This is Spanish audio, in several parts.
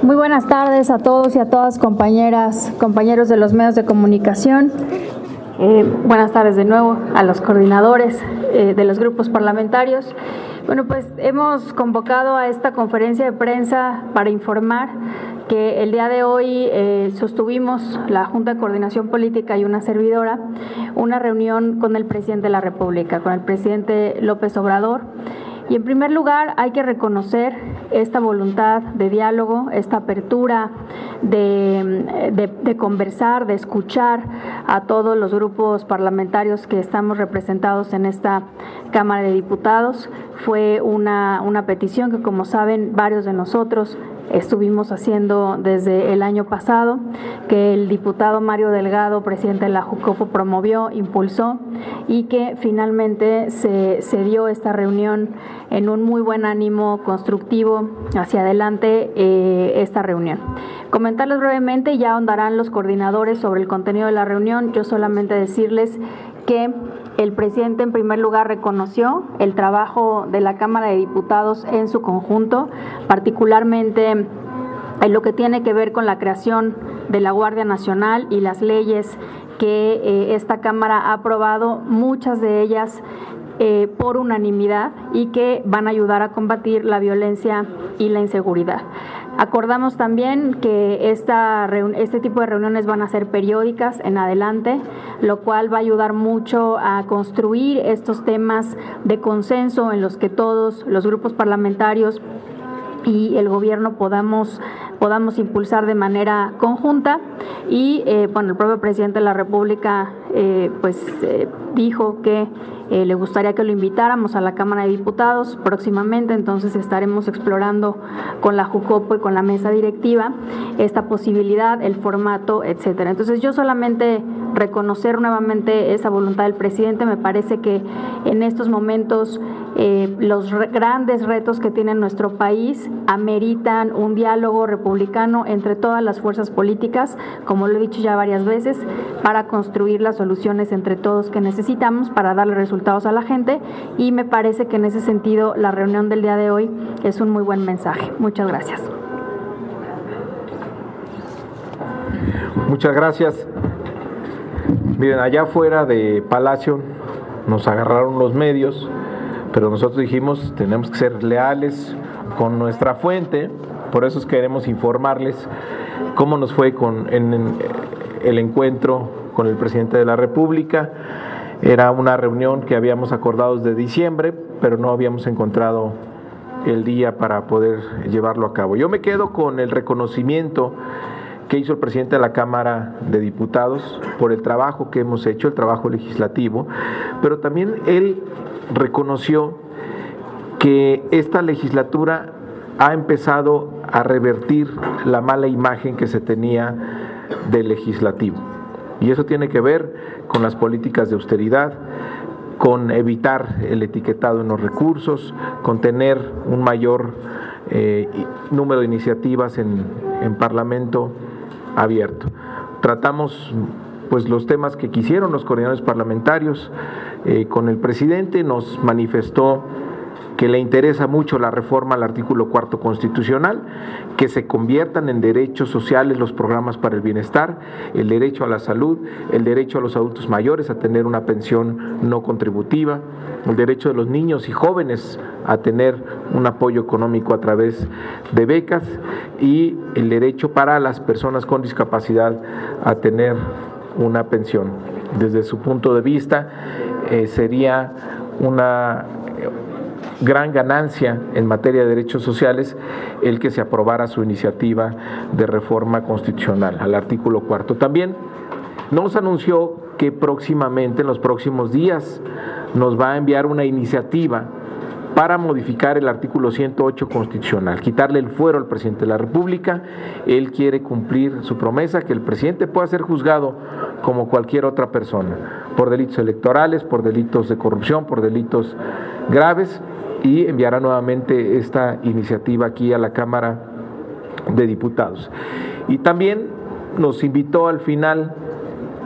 Muy buenas tardes a todos y a todas, compañeras, compañeros de los medios de comunicación. Buenas tardes de nuevo a los coordinadores de los grupos parlamentarios. Bueno, pues hemos convocado a esta conferencia de prensa para informar que el día de hoy sostuvimos la Junta de Coordinación Política y una servidora una reunión con el presidente de la República, con el presidente López Obrador. Y en primer lugar hay que reconocer esta voluntad de diálogo, esta apertura de conversar, de escuchar a todos los grupos parlamentarios que estamos representados en esta Cámara de Diputados. Fue una petición que, como saben, varios de nosotros estuvimos haciendo desde el año pasado, que el diputado Mario Delgado, presidente de la Jucopo, promovió, impulsó y que finalmente se dio esta reunión en un muy buen ánimo constructivo hacia adelante esta reunión. Comentarles brevemente, ya ahondarán los coordinadores sobre el contenido de la reunión. Yo solamente decirles que el presidente en primer lugar reconoció el trabajo de la Cámara de Diputados en su conjunto, particularmente en lo que tiene que ver con la creación de la Guardia Nacional y las leyes que esta Cámara ha aprobado, muchas de ellas por unanimidad, y que van a ayudar a combatir la violencia y la inseguridad. Acordamos también que este tipo de reuniones van a ser periódicas en adelante, lo cual va a ayudar mucho a construir estos temas de consenso en los que todos los grupos parlamentarios y el gobierno podamos impulsar de manera conjunta. Y bueno, el propio presidente de la República dijo que le gustaría que lo invitáramos a la Cámara de Diputados próximamente, entonces estaremos explorando con la Jucopo y con la mesa directiva esta posibilidad, el formato, etcétera. Entonces yo solamente reconocer nuevamente esa voluntad del presidente. Me parece que en estos momentos los grandes retos que tiene nuestro país ameritan un diálogo republicano entre todas las fuerzas políticas, como lo he dicho ya varias veces, para construir las soluciones entre todos que necesitamos para darle resultados a la gente, y me parece que en ese sentido la reunión del día de hoy es un muy buen mensaje. Muchas gracias. Muchas gracias. Miren, allá fuera de Palacio nos agarraron los medios, pero nosotros dijimos tenemos que ser leales con nuestra fuente, por eso queremos informarles cómo nos fue en el encuentro con el presidente de la República. Era una reunión que habíamos acordado desde diciembre, pero no habíamos encontrado el día para poder llevarlo a cabo. Yo me quedo con el reconocimiento que hizo el presidente de la Cámara de Diputados por el trabajo que hemos hecho, el trabajo legislativo, pero también él reconoció que esta legislatura ha empezado a revertir la mala imagen que se tenía del legislativo. Y eso tiene que ver con las políticas de austeridad, con evitar el etiquetado en los recursos, con tener un mayor número de iniciativas en Parlamento abierto. Tratamos pues los temas que quisieron los coordinadores parlamentarios con el presidente. Nos manifestó que le interesa mucho la reforma al artículo 4 constitucional, que se conviertan en derechos sociales los programas para el bienestar, el derecho a la salud, el derecho a los adultos mayores a tener una pensión no contributiva, el derecho de los niños y jóvenes a tener un apoyo económico a través de becas, y el derecho para las personas con discapacidad a tener una pensión. Desde su punto de vista, sería una gran ganancia en materia de derechos sociales el que se aprobara su iniciativa de reforma constitucional al artículo 4. También nos anunció que próximamente, en los próximos días, nos va a enviar una iniciativa para modificar el artículo 108 constitucional, quitarle el fuero al presidente de la República. Él quiere cumplir su promesa, que el presidente pueda ser juzgado como cualquier otra persona, por delitos electorales, por delitos de corrupción, por delitos graves, y enviará nuevamente esta iniciativa aquí a la Cámara de Diputados. Y también nos invitó al final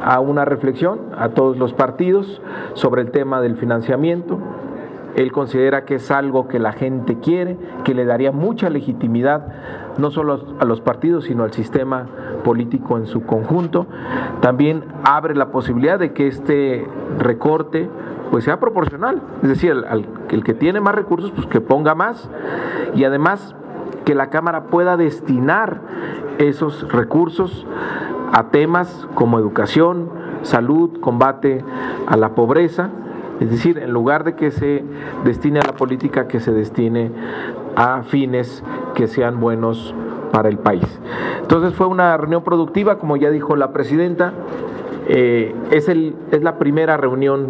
a una reflexión a todos los partidos sobre el tema del financiamiento. Él considera que es algo que la gente quiere, que le daría mucha legitimidad no solo a los partidos, sino al sistema político en su conjunto. También abre la posibilidad de que este recorte pues sea proporcional, es decir, el que tiene más recursos, pues que ponga más, y además que la Cámara pueda destinar esos recursos a temas como educación, salud, combate a la pobreza. Es decir, en lugar de que se destine a la política, que se destine a fines que sean buenos para el país. Entonces fue una reunión productiva, como ya dijo la presidenta, es la primera reunión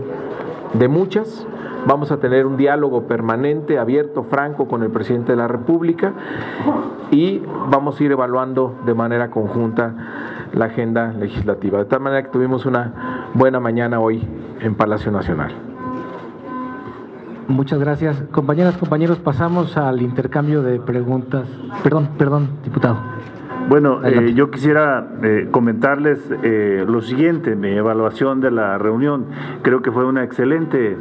de muchas. Vamos a tener un diálogo permanente, abierto, franco con el presidente de la República, y vamos a ir evaluando de manera conjunta la agenda legislativa. De tal manera que tuvimos una buena mañana hoy en Palacio Nacional. Muchas gracias. Compañeras, compañeros, pasamos al intercambio de preguntas. Perdón, diputado. Bueno, yo quisiera comentarles lo siguiente, mi evaluación de la reunión. Creo que fue una excelente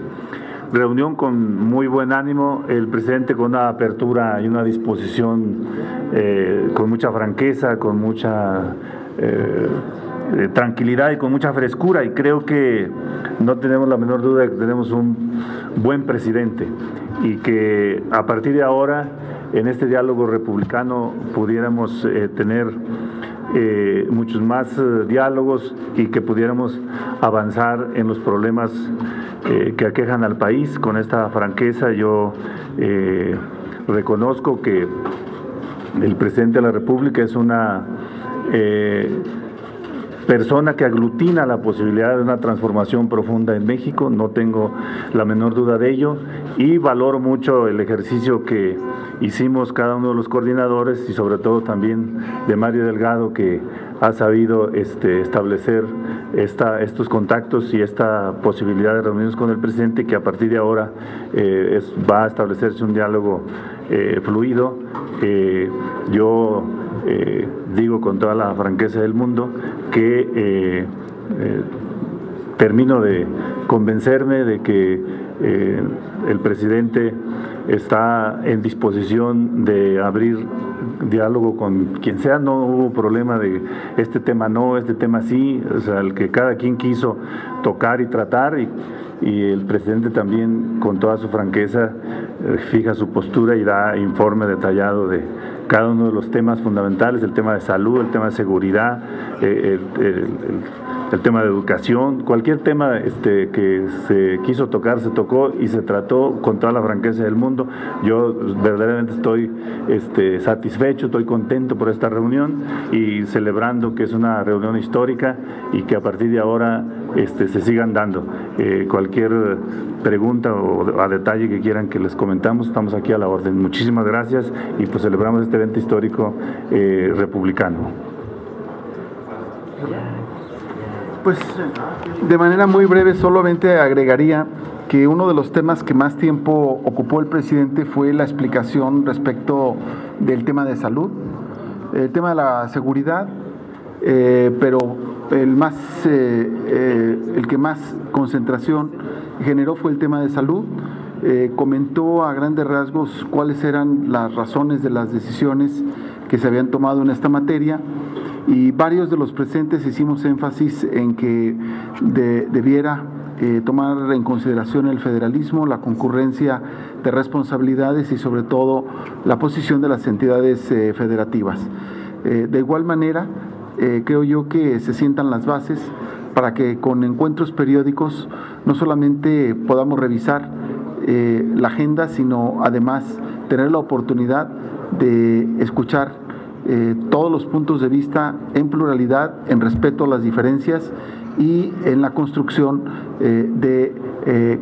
reunión con muy buen ánimo, el presidente con una apertura y una disposición con mucha franqueza, con mucha tranquilidad y con mucha frescura, y creo que no tenemos la menor duda de que tenemos un buen presidente y que a partir de ahora en este diálogo republicano pudiéramos tener muchos más diálogos y que pudiéramos avanzar en los problemas que aquejan al país con esta franqueza. Yo reconozco que el presidente de la República es una persona que aglutina la posibilidad de una transformación profunda en México, no tengo la menor duda de ello, y valoro mucho el ejercicio que hicimos cada uno de los coordinadores y sobre todo también de Mario Delgado, que ha sabido establecer estos contactos y esta posibilidad de reuniones con el presidente, que a partir de ahora va a establecerse un diálogo fluido. Yo digo con toda la franqueza del mundo que termino de convencerme de que el presidente está en disposición de abrir diálogo con quien sea. No hubo problema de este tema no, este tema sí, o sea, el que cada quien quiso tocar y tratar, y el presidente también con toda su franqueza fija su postura y da informe detallado de cada uno de los temas fundamentales, el tema de salud, el tema de seguridad, el tema de educación, cualquier tema que se quiso tocar, se tocó y se trató con toda la franqueza del mundo. Yo verdaderamente estoy satisfecho, estoy contento por esta reunión y celebrando que es una reunión histórica y que a partir de ahora se sigan dando. Cualquier pregunta o a detalle que quieran que les comentamos, estamos aquí a la orden. Muchísimas gracias y pues celebramos este evento histórico republicano. Pues de manera muy breve solamente agregaría que uno de los temas que más tiempo ocupó el presidente fue la explicación respecto del tema de salud, el tema de la seguridad, pero el que más concentración generó fue el tema de salud. Comentó a grandes rasgos cuáles eran las razones de las decisiones que se habían tomado en esta materia, y varios de los presentes hicimos énfasis en que debiera tomar en consideración el federalismo, la concurrencia de responsabilidades y sobre todo la posición de las entidades federativas. De igual manera, creo yo que se sientan las bases para que con encuentros periódicos no solamente podamos revisar la agenda, sino además tener la oportunidad de escuchar todos los puntos de vista en pluralidad, en respeto a las diferencias y en la construcción de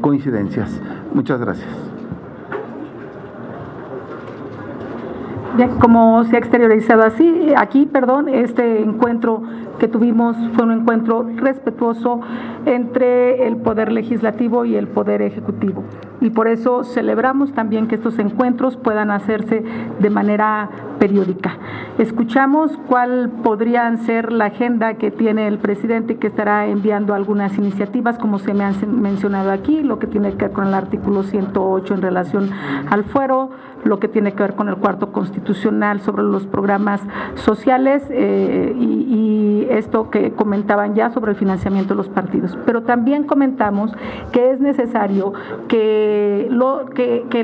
coincidencias. Muchas gracias. Bien, como se ha exteriorizado aquí, este encuentro que tuvimos fue un encuentro respetuoso entre el Poder Legislativo y el Poder Ejecutivo. y por eso celebramos también que estos encuentros puedan hacerse de manera periódica. Escuchamos cuál podrían ser la agenda que tiene el presidente, que estará enviando algunas iniciativas, como se me han mencionado aquí, lo que tiene que ver con el artículo 108 en relación al fuero, lo que tiene que ver con el cuarto constitucional sobre los programas sociales y esto que comentaban ya sobre el financiamiento de los partidos. Pero también comentamos que es necesario que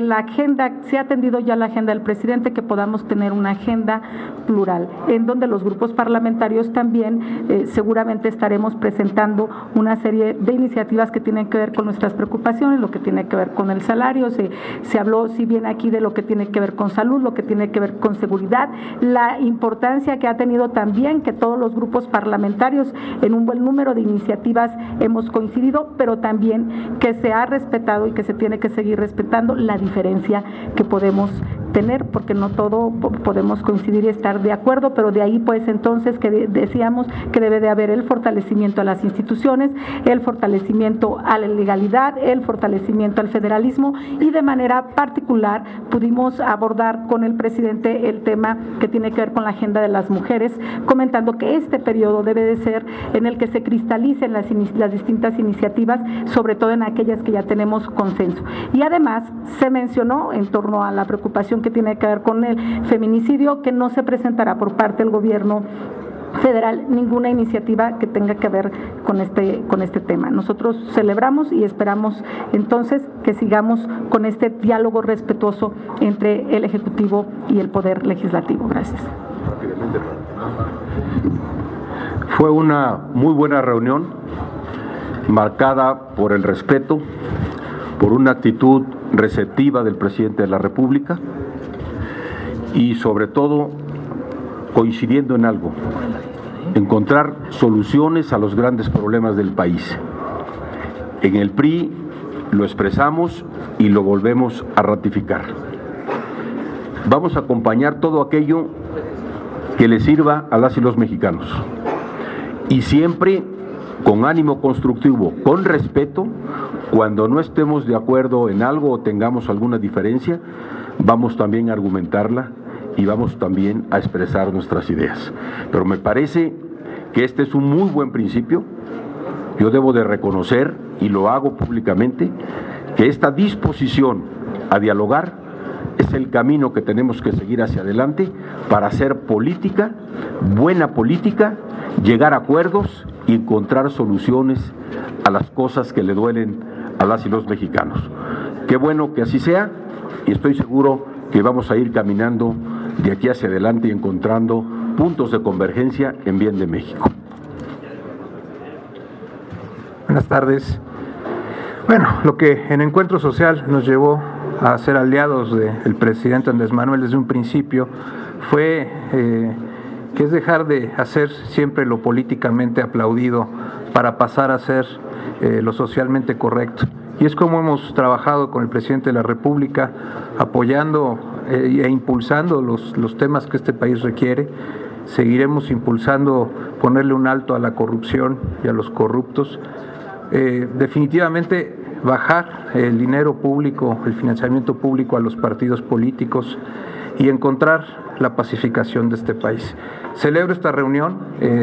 la agenda, se ha atendido ya la agenda del presidente, que podamos tener una agenda plural, en donde los grupos parlamentarios también seguramente estaremos presentando una serie de iniciativas que tienen que ver con nuestras preocupaciones, lo que tiene que ver con el salario, se habló si bien aquí de lo que tiene que ver con salud, lo que tiene que ver con seguridad, la importancia que ha tenido también que todos los grupos parlamentarios en un buen número de iniciativas hemos coincidido, pero también que se ha respetado y que se tiene que seguir respetando la diferencia que podemos tener, porque no todo podemos coincidir y estar de acuerdo, pero de ahí pues entonces que decíamos que debe de haber el fortalecimiento a las instituciones, el fortalecimiento a la legalidad, el fortalecimiento al federalismo, y de manera particular pudimos abordar con el presidente el tema que tiene que ver con la agenda de las mujeres, comentando que este periodo debe de ser en el que se cristalicen las distintas iniciativas, sobre todo en aquellas que ya tenemos consenso. Y además se mencionó en torno a la preocupación que tiene que ver con el feminicidio, que no se presentará por parte del gobierno federal ninguna iniciativa que tenga que ver con este tema. Nosotros celebramos y esperamos entonces que sigamos con este diálogo respetuoso entre el Ejecutivo y el Poder Legislativo. Gracias. Fue una muy buena reunión, marcada por el respeto, por una actitud receptiva del presidente de la República y sobre todo coincidiendo en algo: encontrar soluciones a los grandes problemas del país. En el PRI lo expresamos y lo volvemos a ratificar. Vamos a acompañar todo aquello que le sirva a las y los mexicanos, y siempre con ánimo constructivo, con respeto. Cuando no estemos de acuerdo en algo o tengamos alguna diferencia, vamos también a argumentarla y vamos también a expresar nuestras ideas. Pero me parece que este es un muy buen principio. Yo debo de reconocer, y lo hago públicamente, que esta disposición a dialogar es el camino que tenemos que seguir hacia adelante para hacer política, buena política, llegar a acuerdos y encontrar soluciones a las cosas que le duelen a las y los mexicanos. Qué bueno que así sea, y estoy seguro que vamos a ir caminando de aquí hacia adelante y encontrando puntos de convergencia en bien de México. Buenas tardes. Bueno, lo que en Encuentro Social nos llevó a ser aliados del presidente Andrés Manuel desde un principio fue que es dejar de hacer siempre lo políticamente aplaudido para pasar a ser lo socialmente correcto. Y es como hemos trabajado con el presidente de la República, apoyando e impulsando los temas que este país requiere. Seguiremos impulsando ponerle un alto a la corrupción y a los corruptos. Definitivamente bajar el dinero público, el financiamiento público a los partidos políticos y encontrar la pacificación de este país. Celebro esta reunión,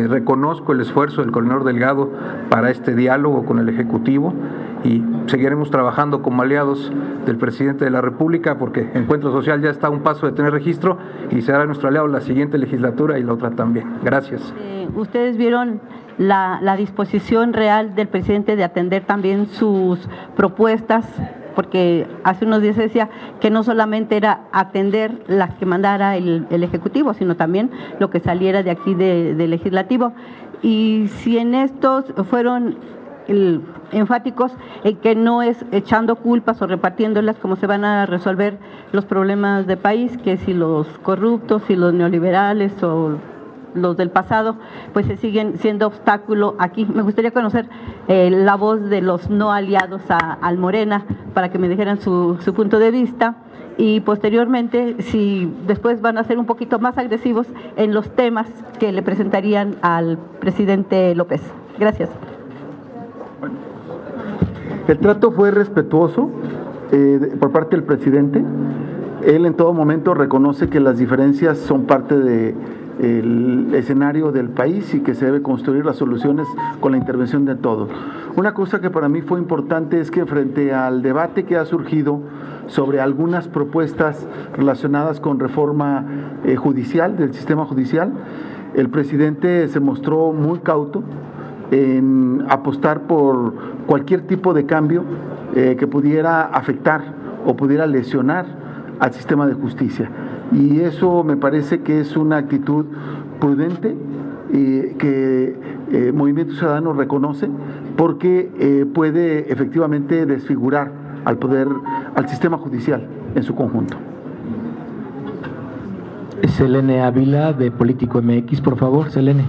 reconozco el esfuerzo del coordinador Delgado para este diálogo con el Ejecutivo y seguiremos trabajando como aliados del presidente de la República, porque Encuentro Social ya está a un paso de tener registro y será nuestro aliado la siguiente legislatura y la otra también. Gracias. Ustedes vieron la disposición real del presidente de atender también sus propuestas, porque hace unos días decía que no solamente era atender las que mandara el Ejecutivo, sino también lo que saliera de aquí del Legislativo. Y si en estos fueron enfáticos en que no es echando culpas o repartiéndolas como se van a resolver los problemas de país, que si los corruptos, si los neoliberales o los del pasado, pues se siguen siendo obstáculo aquí. Me gustaría conocer la voz de los no aliados al Morena para que me dijeran su punto de vista, y posteriormente si después van a ser un poquito más agresivos en los temas que le presentarían al presidente López. Gracias. El trato fue respetuoso, por parte del presidente. Él en todo momento reconoce que las diferencias son parte del escenario del país y que se debe construir las soluciones con la intervención de todos. Una cosa que para mí fue importante es que frente al debate que ha surgido sobre algunas propuestas relacionadas con reforma judicial, del sistema judicial, el presidente se mostró muy cauto en apostar por cualquier tipo de cambio que pudiera afectar o pudiera lesionar al sistema de justicia. Y eso me parece que es una actitud prudente que Movimiento Ciudadano reconoce, porque puede efectivamente desfigurar al sistema judicial en su conjunto. Selene Ávila, de Político MX, por favor, Selene.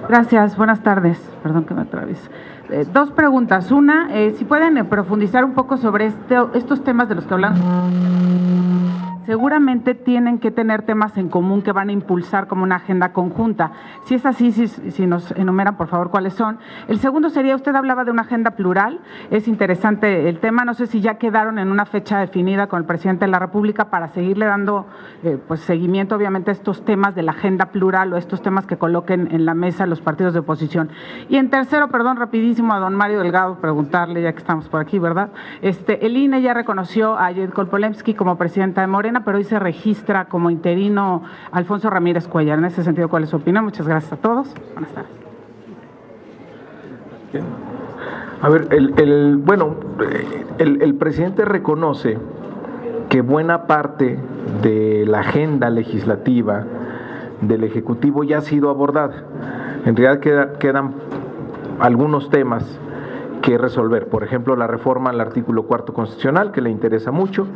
Gracias, buenas tardes. Perdón que me atravieso. Dos preguntas. Una, si pueden profundizar un poco sobre estos temas de los que hablamos. Seguramente tienen que tener temas en común que van a impulsar como una agenda conjunta. Si es así, si nos enumeran, por favor, cuáles son. El segundo sería, usted hablaba de una agenda plural. Es interesante el tema. No sé si ya quedaron en una fecha definida con el presidente de la República para seguirle dando pues seguimiento, obviamente, a estos temas de la agenda plural o estos temas que coloquen en la mesa los partidos de oposición. Y en tercero, perdón, rapidísimo a don Mario Delgado, preguntarle, ya que estamos por aquí, ¿verdad? El INE ya reconoció a Jade Kolpolemsky como presidenta de Morena, pero hoy se registra como interino Alfonso Ramírez Cuellar. En ese sentido, ¿cuál es su opinión? Muchas gracias a todos. Buenas tardes. A ver, el presidente reconoce que buena parte de la agenda legislativa del Ejecutivo ya ha sido abordada. En realidad quedan algunos temas que resolver, por ejemplo, la reforma al artículo 4 constitucional, que le interesa mucho,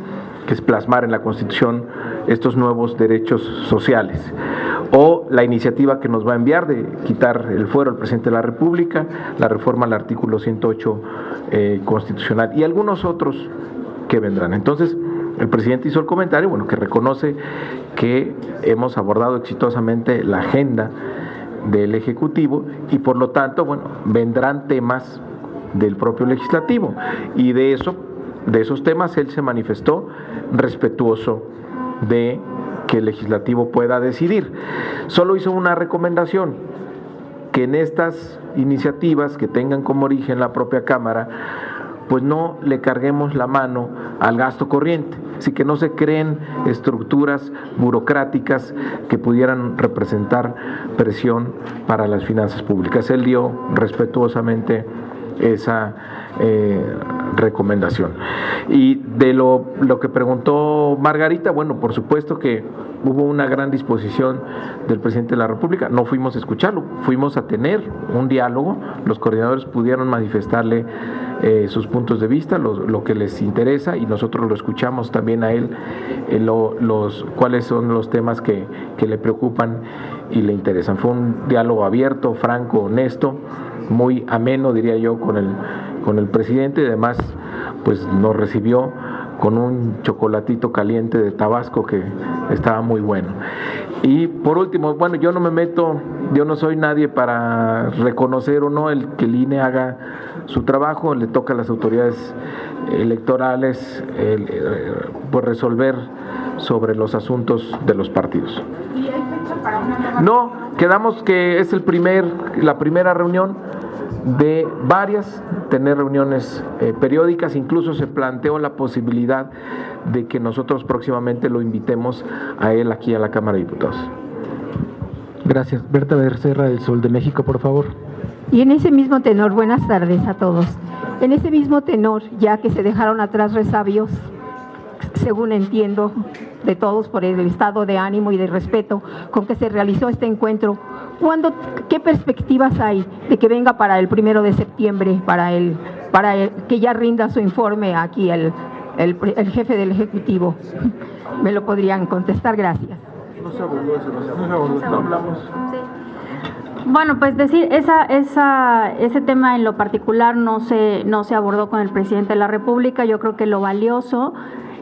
que es plasmar en la Constitución estos nuevos derechos sociales, o la iniciativa que nos va a enviar de quitar el fuero al presidente de la República, la reforma al artículo 108 constitucional, y algunos otros que vendrán. Entonces, el presidente hizo el comentario, que reconoce que hemos abordado exitosamente la agenda del Ejecutivo y por lo tanto, vendrán temas del propio legislativo, y de esos temas él se manifestó respetuoso de que el legislativo pueda decidir. Solo hizo una recomendación, que en estas iniciativas que tengan como origen la propia Cámara, pues no le carguemos la mano al gasto corriente, así que no se creen estructuras burocráticas que pudieran representar presión para las finanzas públicas. Él dio respetuosamente esa recomendación. Y de lo que preguntó Margarita, por supuesto que hubo una gran disposición del presidente de la República. No fuimos a escucharlo, fuimos a tener un diálogo. Los coordinadores pudieron manifestarle sus puntos de vista, lo que les interesa, y nosotros lo escuchamos también a él, cuáles son los temas que le preocupan y le interesan. Fue un diálogo abierto, franco, honesto, muy ameno, diría yo, con el presidente, y además pues nos recibió con un chocolatito caliente de Tabasco que estaba muy bueno. Y por último, yo no me meto, yo no soy nadie para reconocer o no que el INE haga su trabajo. Le toca a las autoridades electorales pues resolver sobre los asuntos de los partidos. ¿Y hay fecha para una nueva? No, quedamos que es la primera reunión de varias, tener reuniones periódicas. Incluso se planteó la posibilidad de que nosotros próximamente lo invitemos a él aquí a la Cámara de Diputados. Gracias. Berta Becerra, del Sol de México, por favor. Y en ese mismo tenor, buenas tardes a todos. En ese mismo tenor, ya que se dejaron atrás resabios, según entiendo, de todos por el estado de ánimo y de respeto con que se realizó este encuentro, ¿qué perspectivas hay de que venga para el 1 de septiembre, para que ya rinda su informe aquí el jefe del Ejecutivo? ¿Me lo podrían contestar? Gracias. No se abordó eso, no hablamos. Sí. Pues decir, ese tema en lo particular no se abordó con el presidente de la República. Yo creo que lo valioso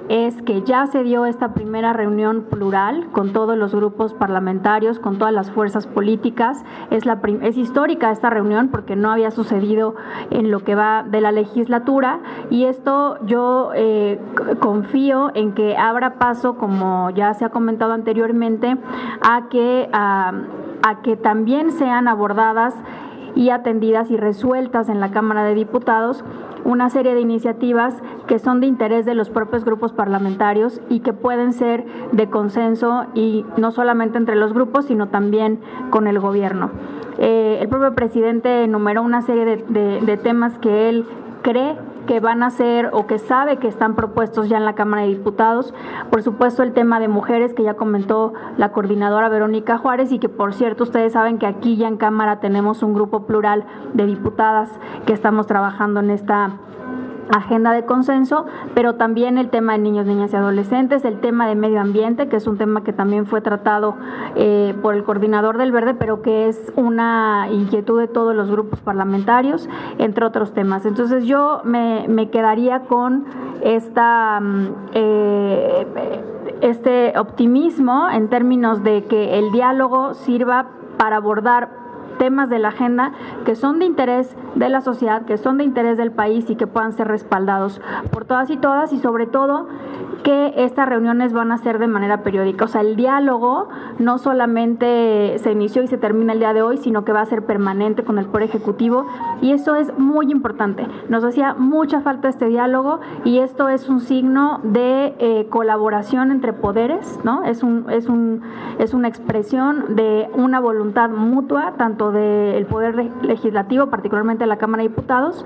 es que ya se dio esta primera reunión plural con todos los grupos parlamentarios, con todas las fuerzas políticas. Es histórica esta reunión porque no había sucedido en lo que va de la legislatura, y esto yo confío en que abra paso, como ya se ha comentado anteriormente, a que también sean abordadas y atendidas y resueltas en la Cámara de Diputados una serie de iniciativas que son de interés de los propios grupos parlamentarios y que pueden ser de consenso, y no solamente entre los grupos, sino también con el gobierno. El propio presidente enumeró una serie de temas que él cree que van a ser o que sabe que están propuestos ya en la Cámara de Diputados. Por supuesto, el tema de mujeres, que ya comentó la coordinadora Verónica Juárez, y que, por cierto, ustedes saben que aquí ya en Cámara tenemos un grupo plural de diputadas que estamos trabajando en esta agenda de consenso, pero también el tema de niños, niñas y adolescentes, el tema de medio ambiente, que es un tema que también fue tratado por el coordinador del Verde, pero que es una inquietud de todos los grupos parlamentarios, entre otros temas. Entonces yo me quedaría con este optimismo en términos de que el diálogo sirva para abordar temas de la agenda que son de interés de la sociedad, que son de interés del país y que puedan ser respaldados por todas y todas, y sobre todo que estas reuniones van a ser de manera periódica. O sea, el diálogo no solamente se inició y se termina el día de hoy, sino que va a ser permanente con el Poder Ejecutivo, y eso es muy importante. Nos hacía mucha falta este diálogo, y esto es un signo de colaboración entre poderes, ¿no? Es una expresión de una voluntad mutua, tanto del Poder Legislativo, particularmente de la Cámara de Diputados,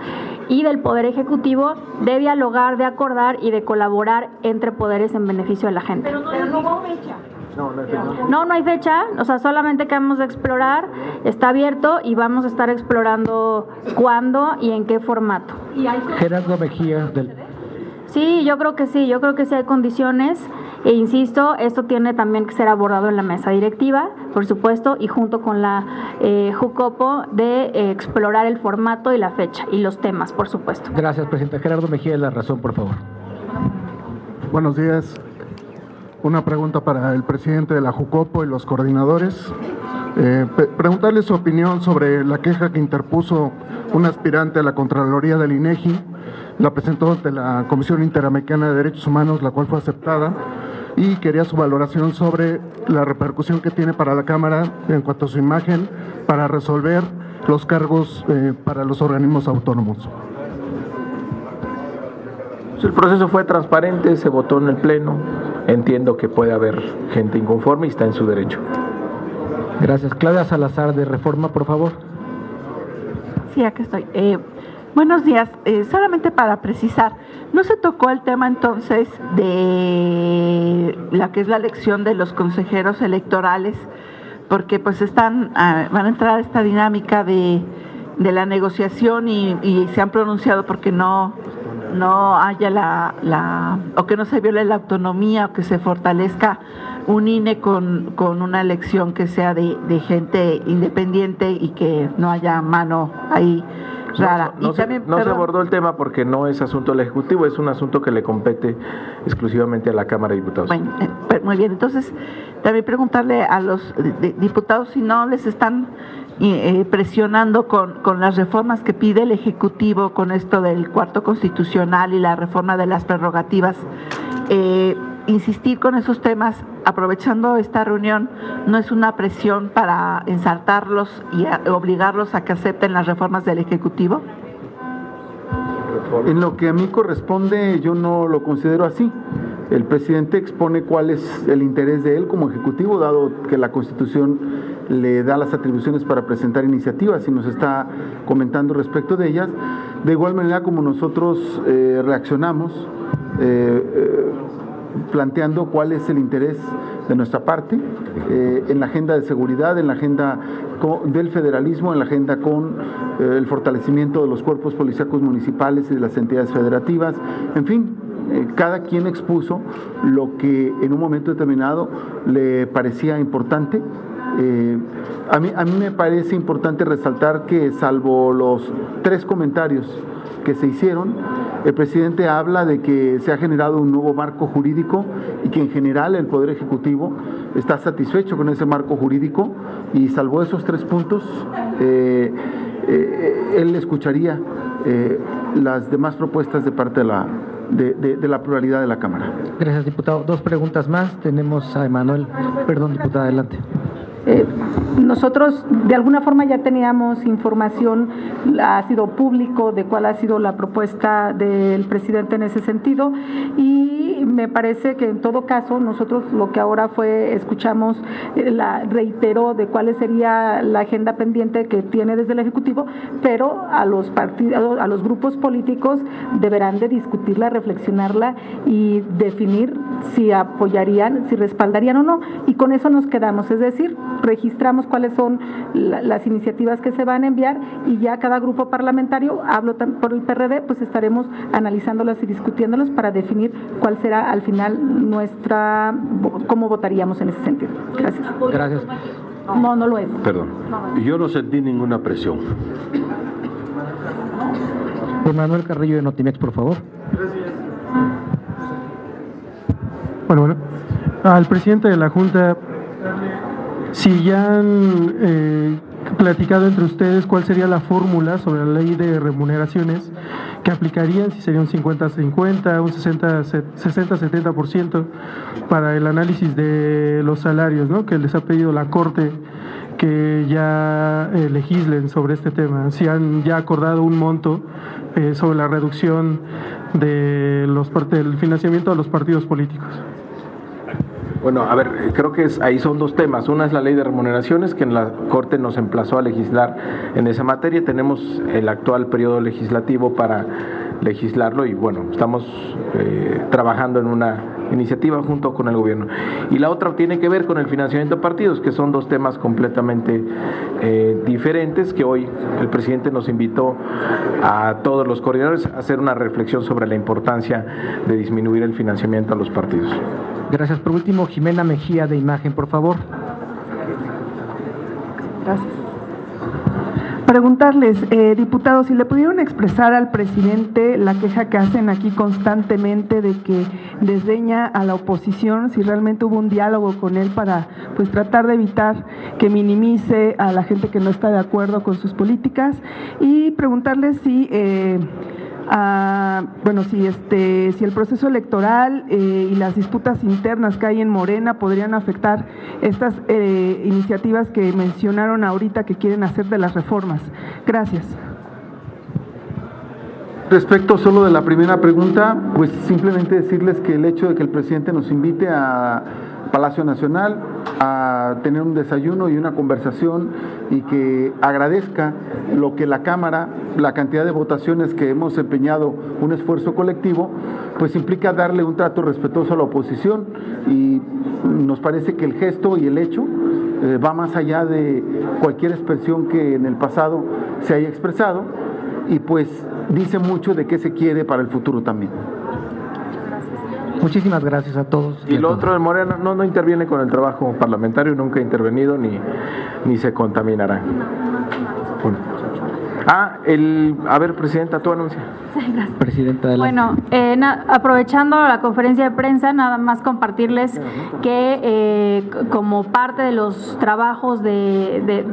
y del Poder Ejecutivo, de dialogar, de acordar y de colaborar entre poderes en beneficio de la gente. Pero no hubo fecha. No hay fecha, o sea, solamente que vamos a explorar, está abierto y vamos a estar explorando cuándo y en qué formato. Gerardo Mejía Sí, yo creo que sí hay condiciones, e insisto, esto tiene también que ser abordado en la mesa directiva, por supuesto, y junto con la Jucopo, de explorar el formato y la fecha y los temas, por supuesto. Gracias, presidenta. Gerardo Mejía de La Razón, por favor. Buenos días. Una pregunta para el presidente de la Jucopo y los coordinadores. Preguntarle su opinión sobre la queja que interpuso un aspirante a la Contraloría del INEGI. La presentó ante la Comisión Interamericana de Derechos Humanos, la cual fue aceptada, y quería su valoración sobre la repercusión que tiene para la Cámara en cuanto a su imagen para resolver los cargos para los organismos autónomos. El proceso fue transparente, se votó en el Pleno. Entiendo que puede haber gente inconforme y está en su derecho. Gracias. Claudia Salazar, de Reforma, por favor. Sí, aquí estoy. Buenos días. Solamente para precisar, ¿no se tocó el tema entonces de la que es la elección de los consejeros electorales? Porque pues van a entrar a esta dinámica de la negociación y se han pronunciado porque no haya o que no se viole la autonomía, o que se fortalezca un INE con una elección que sea de gente independiente y que no haya mano ahí rara. No se abordó el tema porque no es asunto del Ejecutivo, es un asunto que le compete exclusivamente a la Cámara de Diputados. Bueno, muy bien. Entonces, también preguntarle a los diputados si no les están presionando con las reformas que pide el Ejecutivo, con esto del cuarto constitucional y la reforma de las prerrogativas. Insistir con esos temas, aprovechando esta reunión, ¿no es una presión para ensartarlos y obligarlos a que acepten las reformas del Ejecutivo? En lo que a mí corresponde, yo no lo considero así. El presidente expone cuál es el interés de él como Ejecutivo, dado que la Constitución le da las atribuciones para presentar iniciativas y nos está comentando respecto de ellas. De igual manera como nosotros reaccionamos, planteando cuál es el interés de nuestra parte en la agenda de seguridad, en la agenda del federalismo, en la agenda con el fortalecimiento de los cuerpos policíacos municipales y de las entidades federativas, en fin. Cada quien expuso lo que en un momento determinado le parecía importante A mí me parece importante resaltar que, salvo los 3 comentarios que se hicieron, el presidente habla de que se ha generado un nuevo marco jurídico y que en general el Poder Ejecutivo está satisfecho con ese marco jurídico, y salvo esos 3 puntos, él escucharía las demás propuestas de parte de la pluralidad de la Cámara. Gracias, diputado. 2 preguntas más. Tenemos a Emanuel. Perdón, diputada, adelante. Nosotros de alguna forma ya teníamos información, ha sido público de cuál ha sido la propuesta del presidente en ese sentido, y me parece que en todo caso nosotros lo que ahora escuchamos, reiteró de cuál sería la agenda pendiente que tiene desde el Ejecutivo, pero a los partidos, a los grupos políticos deberán de discutirla, reflexionarla y definir si apoyarían, si respaldarían o no, y con eso nos quedamos, es decir, registramos cuáles son las iniciativas que se van a enviar, y ya cada grupo parlamentario, hablo por el PRD, pues estaremos analizándolas y discutiéndolas para definir cuál será al final cómo votaríamos en ese sentido. Gracias. Gracias. No lo es. Perdón. Yo no sentí ninguna presión. Manuel Carrillo de Notimex, por favor. Gracias. Bueno, al presidente de la Junta, si ya han platicado entre ustedes cuál sería la fórmula sobre la ley de remuneraciones que aplicarían, si sería un 50-50, un 60-70% para el análisis de los salarios, ¿no?, que les ha pedido la Corte que ya legislen sobre este tema, si han ya acordado un monto sobre la reducción del financiamiento de los partidos políticos. Bueno, a ver, creo que ahí son 2 temas. Una es la ley de remuneraciones, que en la Corte nos emplazó a legislar en esa materia. Tenemos el actual periodo legislativo para legislarlo y bueno, estamos trabajando en una iniciativa junto con el gobierno. Y la otra tiene que ver con el financiamiento de partidos, que son 2 temas completamente diferentes, que hoy el presidente nos invitó a todos los coordinadores a hacer una reflexión sobre la importancia de disminuir el financiamiento a los partidos. Gracias. Por último, Jimena Mejía de Imagen, por favor. Gracias. Preguntarles, diputados, si le pudieron expresar al presidente la queja que hacen aquí constantemente de que desdeña a la oposición, si realmente hubo un diálogo con él para pues tratar de evitar que minimice a la gente que no está de acuerdo con sus políticas, y preguntarles si si el proceso electoral y las disputas internas que hay en Morena podrían afectar estas iniciativas que mencionaron ahorita que quieren hacer de las reformas. Gracias. Respecto solo de la primera pregunta, pues simplemente decirles que el hecho de que el presidente nos invite a Palacio Nacional a tener un desayuno y una conversación, y que agradezca lo que la Cámara, la cantidad de votaciones que hemos empeñado, un esfuerzo colectivo, pues implica darle un trato respetuoso a la oposición, y nos parece que el gesto y el hecho va más allá de cualquier expresión que en el pasado se haya expresado, y pues dice mucho de qué se quiere para el futuro también. Muchísimas gracias a todos. Y lo otro de Morena no interviene con el trabajo parlamentario, nunca ha intervenido ni se contaminará. Bueno. A ver, Presidenta, tú anuncia. Sí, gracias. Presidenta, adelante. Bueno, aprovechando la conferencia de prensa, nada más compartirles que como parte de los trabajos de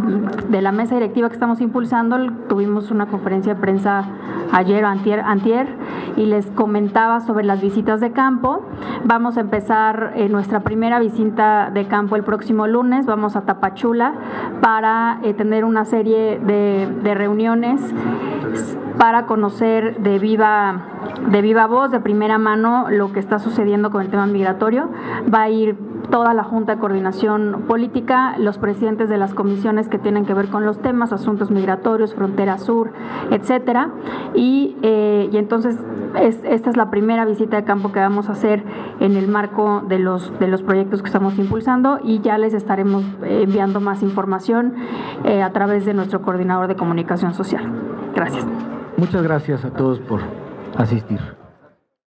la mesa directiva que estamos impulsando, tuvimos una conferencia de prensa ayer o antier, y les comentaba sobre las visitas de campo. Vamos a empezar nuestra primera visita de campo el próximo lunes. Vamos a Tapachula para tener una serie de reuniones para conocer de viva voz, de primera mano, lo que está sucediendo con el tema migratorio. Va a ir toda la Junta de Coordinación Política, los presidentes de las comisiones que tienen que ver con los temas, asuntos migratorios, frontera sur, etcétera. Y entonces esta es la primera visita de campo que vamos a hacer en el marco de los proyectos que estamos impulsando, y ya les estaremos enviando más información a través de nuestro coordinador de comunicación social. Gracias. Muchas gracias a todos por asistir.